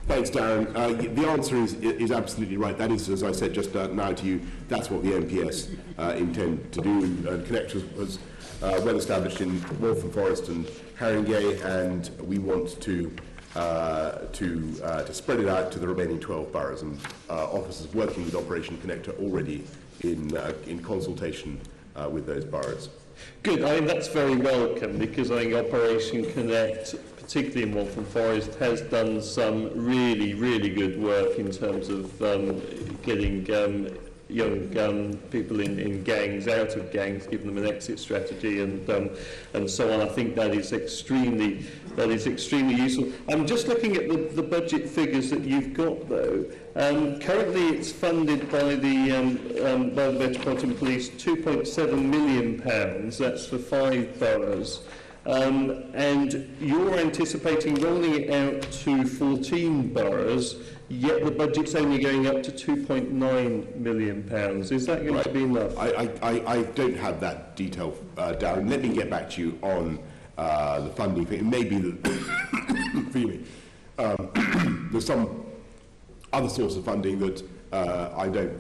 Thanks, Darren. The answer is absolutely right. That is, as I said just now to you, that's what the MPS intend to do. Connect was well established in Waltham Forest and Haringey, and we want to spread it out to the remaining 12 boroughs. And officers working with Operation Connect are already in consultation with those boroughs. Good. I mean, that's very welcome, because I think Operation Connect, particularly in Waltham Forest, has done some really, really good work in terms of getting young people in gangs out of gangs, giving them an exit strategy, and so on. I think that is extremely useful. I'm just looking at the budget figures that you've got, though. Currently, it's funded by the Metropolitan Police, £2.7 million. That's for 5 boroughs. And you're anticipating rolling it out to 14 boroughs, yet the budget's only going up to £2.9 million. Is that going to be enough? I don't have that detail, Darren. Let me get back to you on the funding thing. It may be that there's some other source of funding that I don't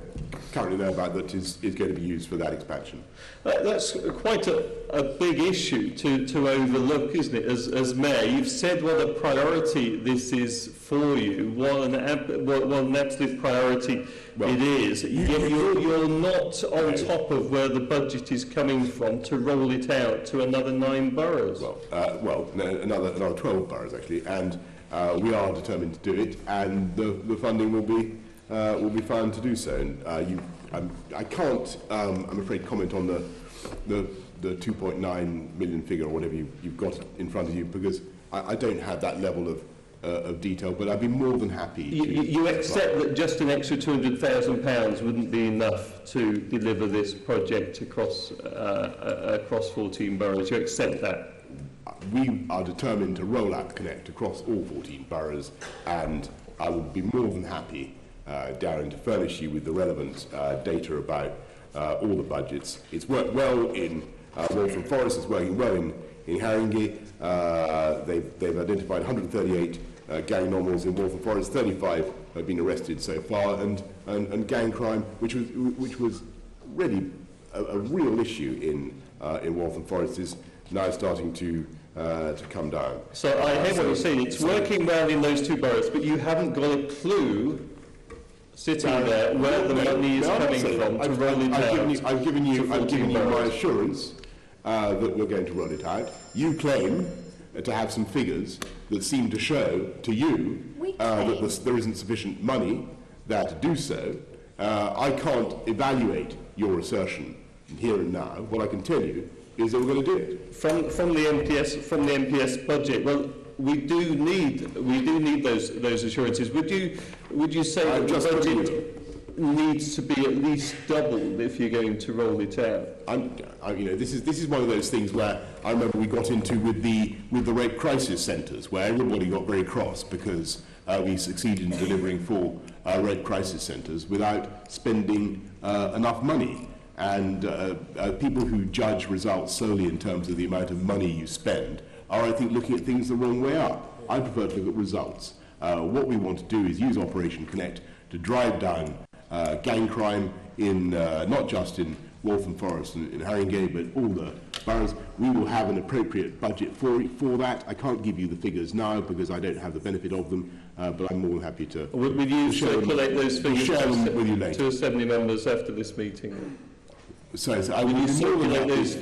currently know about that is going to be used for that expansion. That's quite a big issue to overlook, isn't it? As Mayor, you've said what a priority this is for you, what an absolute priority it is. Yet you're not on top of where the budget is coming from to roll it out to another 9 boroughs. Another 12 boroughs actually, and we are determined to do it, and the funding will be found to do so. And I can't, I'm afraid, comment on the 2.9 million figure or whatever you've got in front of you, because I don't have that level of detail. But I'd be more than happy. You accept that just an extra £200,000 wouldn't be enough to deliver this project across 14 boroughs. You accept that? We are determined to roll out Connect across all 14 boroughs, and I would be more than happy, Darren, to furnish you with the relevant data about all the budgets. It's worked well in Waltham Forest, it's working well in Haringey. They've identified 138 gang nominals in Waltham Forest, 35 have been arrested so far, and gang crime, which was really a real issue in Waltham Forest, is now starting to come down. So I hear what you're saying. It's working well in those 2 boroughs, but you haven't got a clue sitting there where the money is coming from to roll it out. I've given you my assurance that we're going to roll it out. You claim to have some figures that seem to show to you that there isn't sufficient money there to do so. I can't evaluate your assertion here and now. What I can tell you is that we're going to do it from the MPS budget. Well, we do need those assurances. Would you say that the budget needs to be at least doubled if you're going to roll it out? This is one of those things where I remember we got into with the rape crisis centres, where everybody got very cross because we succeeded in delivering 4 rape crisis centres without spending enough money. And people who judge results solely in terms of the amount of money you spend are, I think, looking at things the wrong way up. I prefer to look at results. What we want to do is use Operation Connect to drive down gang crime in not just in Waltham Forest and in Haringey, but all the boroughs. We will have an appropriate budget for that. I can't give you the figures now because I don't have the benefit of them, but I'm more than happy to. Will you circulate those figures with you later to Assembly members after this meeting? So will you circulate those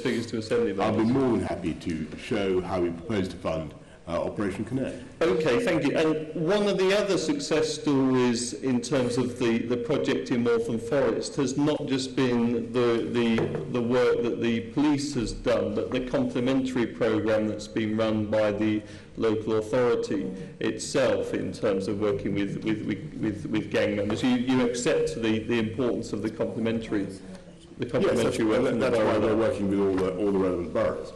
figures to Assembly members? I'll be more than happy to show how we propose to fund Operation Connect. Okay, thank you. And one of the other success stories in terms of the project in Waltham Forest has not just been the work that the police has done, but the complementary programme that's been run by the local authority itself in terms of working with gang members. You accept the importance of the complementary work. Yes, that's why we're working with all the relevant boroughs.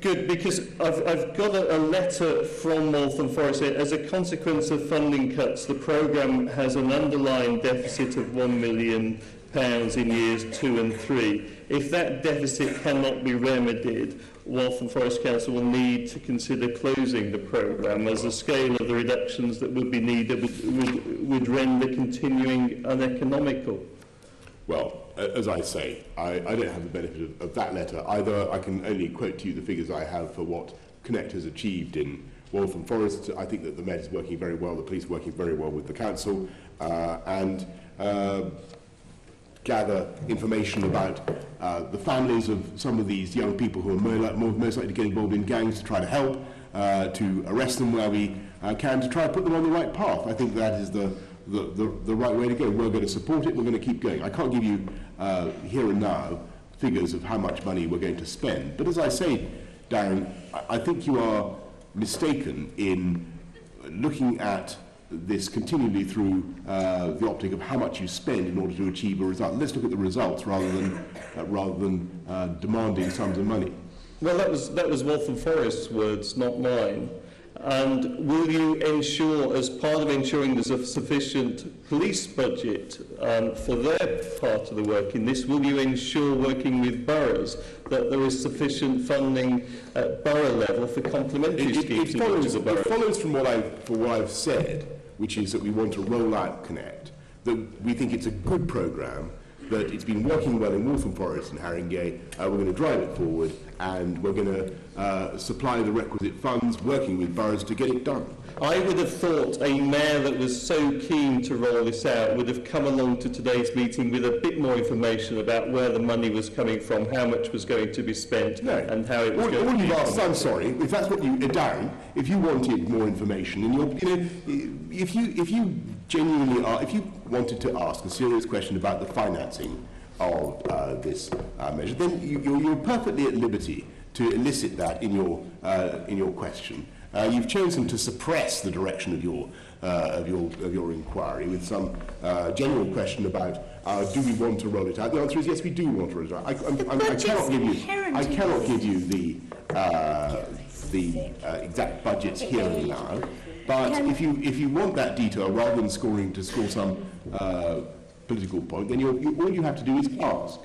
Good, because I've got a letter from Waltham Forest. As a consequence of funding cuts, the programme has an underlying deficit of £1 million. in years 2 and 3. If that deficit cannot be remedied, Waltham Forest Council will need to consider closing the programme, as the scale of the reductions that would be needed would render continuing uneconomical. Well, as I say, I don't have the benefit of that letter. Either I can only quote to you the figures I have for what Connect has achieved in Waltham Forest. I think that the Met is working very well, the police working very well with the council, and gather information about the families of some of these young people who are most likely to get involved in gangs, to try to help, to arrest them where we can, to try to put them on the right path. I think that is the right way to go. We're going to support it, we're going to keep going. I can't give you here and now figures of how much money we're going to spend, but as I say, Darren, I think you are mistaken in looking at this continually through the optic of how much you spend in order to achieve a result. Let's look at the results rather than demanding sums of money. Well, that was Waltham Forest's words, not mine. And will you ensure, as part of ensuring there's a sufficient police budget for their part of the work in this, will you ensure, working with boroughs, that there is sufficient funding at borough level for complementary schemes? It follows from what I've said, which is that we want to roll out Connect, that we think it's a good programme, that it's been working well in Waltham Forest and Haringey. We're going to drive it forward, and we're going to supply the requisite funds, working with boroughs to get it done. I would have thought a mayor that was so keen to roll this out would have come along to today's meeting with a bit more information about where the money was coming from, how much was going to be spent, and how it was going to be asked, I'm sorry, if that's what you, Darren, if you wanted more information, and if you genuinely are, if you wanted to ask a serious question about the financing of this measure, then you're perfectly at liberty to elicit that in your question. You've chosen to suppress the direction of your inquiry with some general question about do we want to roll it out. The answer is yes, we do want to roll it out. I cannot give you the exact budgets here and now. But if you want that detail rather than score some political point, then all you have to do is ask.